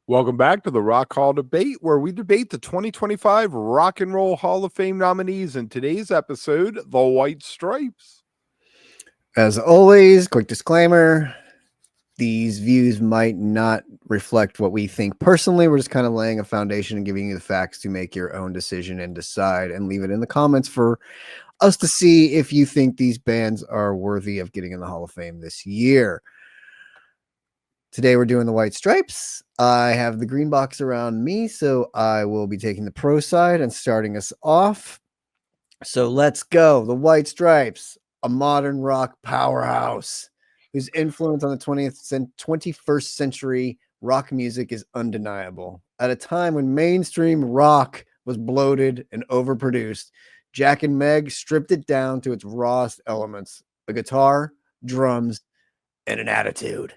Welcome back to the Rock Hall Debate, where we debate the 2025 Rock and Roll Hall of Fame nominees. In today's episode, the White Stripes. As always, quick disclaimer, these views might not reflect what we think personally. We're just kind of laying a foundation and giving you the facts to make your own decision and decide, and leave it in the comments for us to see if you think these bands are worthy of getting in the Hall of Fame this year. Today we're doing the White Stripes. I have the green box around me, so I will be taking the pro side and starting us off. So let's go. The White Stripes, a modern rock powerhouse whose influence on the 21st century rock music is undeniable. At a time when mainstream rock was bloated and overproduced, Jack and Meg stripped it down to its rawest elements: a guitar, drums, and an attitude.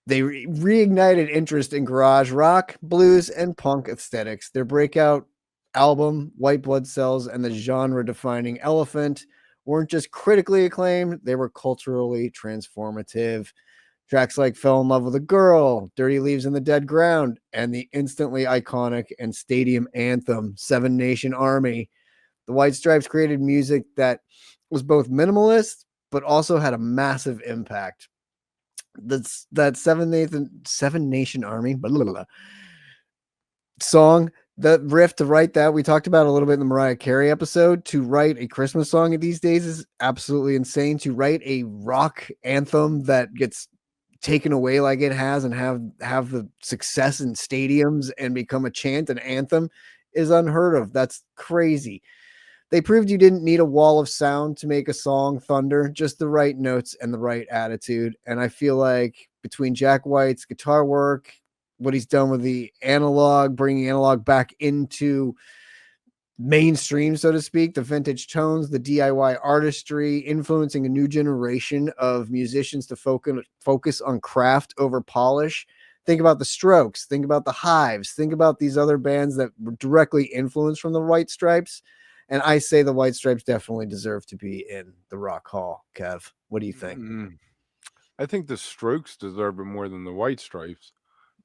They reignited interest in garage rock, blues, and punk aesthetics. Their breakout album, White Blood Cells, and the genre-defining Elephant weren't just critically acclaimed, they were culturally transformative. Tracks like Fell in Love with a Girl, Dirty Leaves in the Dead Ground, and the instantly iconic and stadium anthem, Seven Nation Army. The White Stripes created music that was both minimalist, but also had a massive impact. That Seven Nation Army blah, blah, blah, song, the riff to write that, we talked about a little bit in the Mariah Carey episode. To write a Christmas song these days is absolutely insane. To write a rock anthem that gets taken away like it has and have the success in stadiums and become a chant, an anthem, is unheard of. That's crazy. They proved you didn't need a wall of sound to make a song thunder, just the right notes and the right attitude. And I feel like between Jack White's guitar work, what he's done with the analog, bringing analog back into mainstream, so to speak, the vintage tones, the DIY artistry, influencing a new generation of musicians to focus on craft over polish. Think about the Strokes, think about the Hives, think about these other bands that were directly influenced from the White Stripes. And I say the White Stripes definitely deserve to be in the Rock Hall. Kev, what do you think? I think the Strokes deserve it more than the White Stripes,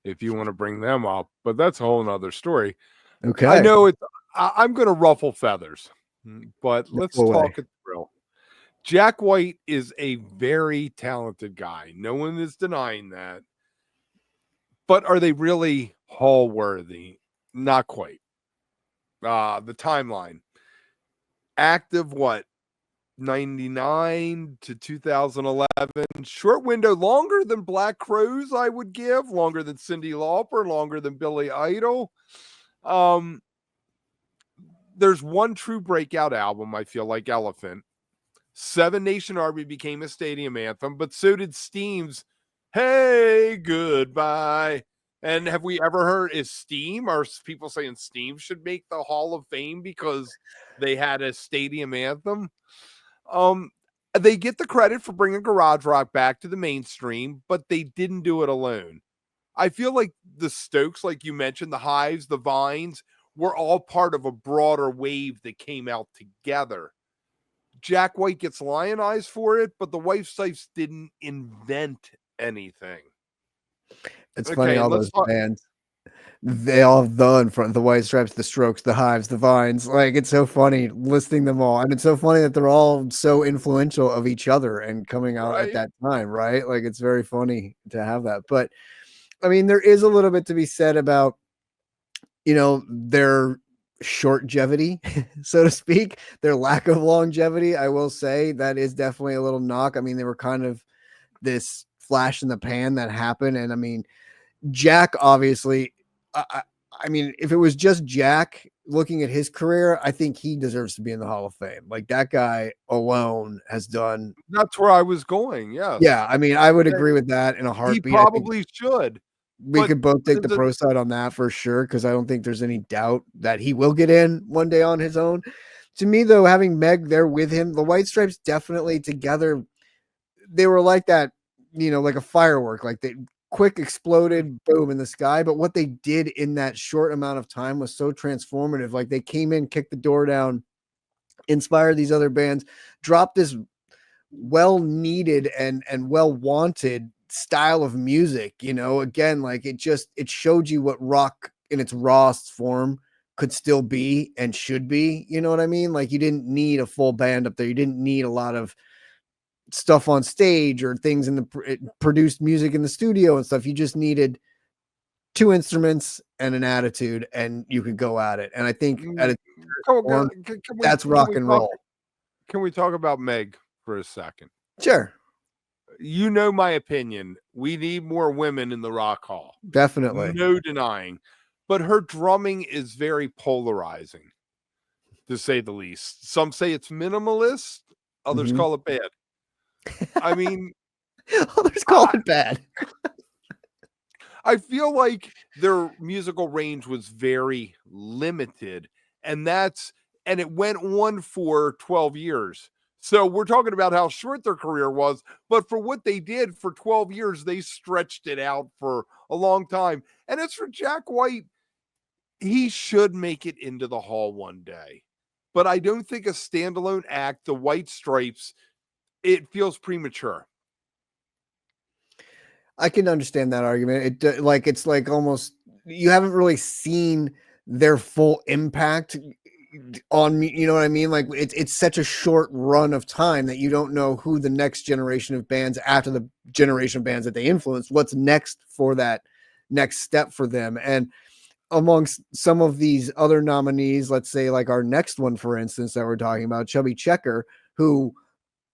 if you want to bring them up, but that's a whole nother story. Okay. I know I'm going to ruffle feathers, but let's talk it real. Jack White is a very talented guy. No one is denying that. But are they really Hall worthy? Not quite. The timeline. Active, 99 to 2011. Short window, longer than Black Crowes, I would give. Longer than Cyndi Lauper, longer than Billy Idol. There's one true breakout album, I feel like, Elephant. Seven Nation Army became a stadium anthem, but so did Steam's Hey Goodbye. And have we ever heard, is Steam, are people saying Steam should make the Hall of Fame because they had a stadium anthem? They get the credit for bringing garage rock back to the mainstream, but they didn't do it alone. I feel like the Stokes, like you mentioned, the Hives, the Vines, were all part of a broader wave that came out together. Jack White gets lionized for it, but the White Stripes didn't invent anything. It's funny, all those bands, they all have the in front, the White Stripes, the Strokes, the Hives, the Vines. Like, it's so funny listing them all. And it's so funny that they're all so influential of each other and coming out at that time, right? Like, it's very funny to have that. But I mean, there is a little bit to be said about, their shortgevity, so to speak, their lack of longevity. I will say that is definitely a little knock. I mean, they were kind of this flash in the pan that happened. And I mean, Jack, obviously, I mean, if it was just Jack looking at his career, I think he deserves to be in the Hall of Fame. Like, that guy alone has done. That's where I was going. Yeah. Yeah. I mean, I would agree with that in a heartbeat. He probably should. We could both take the pro side on that for sure, because I don't think there's any doubt that he will get in one day on his own. To me, though, having Meg there with him, the White Stripes definitely together, they were like that, like a firework, like they quick exploded, boom, in the sky. But what they did in that short amount of time was so transformative. Like, they came in, kicked the door down, inspired these other bands, dropped this well-needed and well-wanted style of music, you know, again, like it showed you what rock in its rawest form could still be and should be, you know what I mean? Like you didn't need a full band up there. You didn't need a lot of stuff on stage or things in the produced music in the studio and stuff. You just needed two instruments and an attitude and you could go at it. And I think at Mm, its form, that's rock and roll. can we talk about Meg for a second? Sure. You know my opinion. We need more women in the Rock Hall. Definitely. No denying. But her drumming is very polarizing, to say the least. Some say it's minimalist, others call it bad. I mean, Others call it bad. I feel like their musical range was very limited, and it went on for 12 years. So we're talking about how short their career was, but for what they did for 12 years, they stretched it out for a long time. And as for Jack White, he should make it into the hall one day. But I don't think a standalone act, the White Stripes, it feels premature. I can understand that argument. It's like almost you haven't really seen their full impact on me. You know what I mean? Like it's such a short run of time that you don't know who the next generation of bands after the generation of bands that they influenced, what's next for that next step for them. And amongst some of these other nominees, let's say like our next one, for instance, that we're talking about, Chubby Checker, who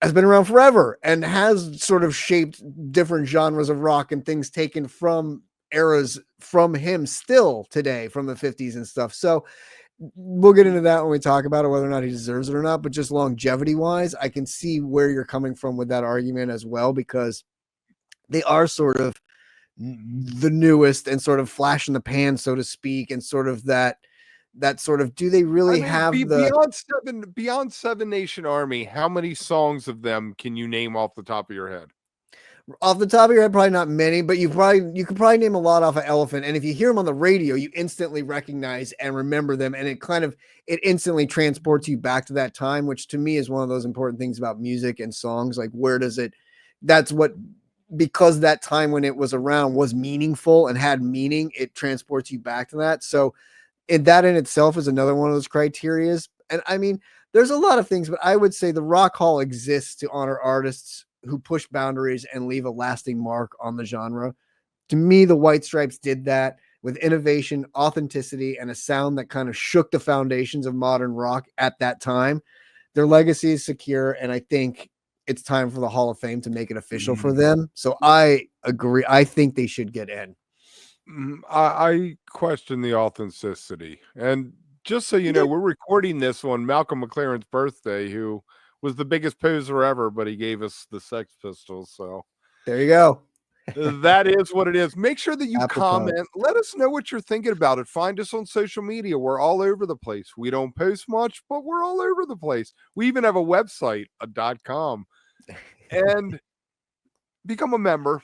has been around forever and has sort of shaped different genres of rock and things taken from eras from him still today from the 50s and stuff. So we'll get into that when we talk about it, whether or not he deserves it or not. But just longevity wise, I can see where you're coming from with that argument as well, because they are sort of the newest and sort of flash in the pan, so to speak, and sort of that sort of, do they really have the beyond Seven Nation Army, how many songs of them can you name off the top of your head? Off the top of your head, probably not many, but you could probably name a lot off of Elephant. And if you hear them on the radio, you instantly recognize and remember them. And it instantly transports you back to that time, which to me is one of those important things about music and songs. Like, because that time when it was around was meaningful and had meaning, it transports you back to that. So that in itself is another one of those criterias. And I mean, there's a lot of things, but I would say the Rock Hall exists to honor artists who push boundaries and leave a lasting mark on the genre. To me, the White Stripes did that with innovation, authenticity, and a sound that kind of shook the foundations of modern rock at that time. Their legacy is secure, and I think it's time for the Hall of Fame to make it official for them. So I agree. I think they should get in. I question the authenticity. And just so you know, we're recording this on Malcolm McLaren's birthday, who was the biggest poser ever, but he gave us the Sex Pistols. So there you go. That is what it is. Make sure that you Apropos. comment. Let us know what you're thinking about it. Find us on social media. We're all over the place. We don't post much, but we're all over the place. We even have a website, a .com. And become a member,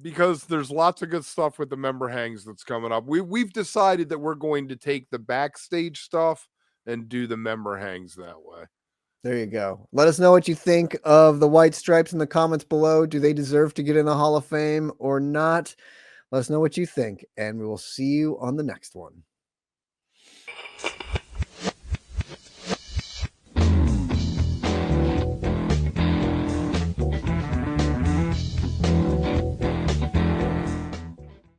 because there's lots of good stuff with the member hangs that's coming up. We've decided that we're going to take the backstage stuff and do the member hangs that way. There you go. Let us know what you think of the White Stripes in the comments below. Do they deserve to get in the Hall of Fame or not? Let us know what you think, and we will see you on the next one.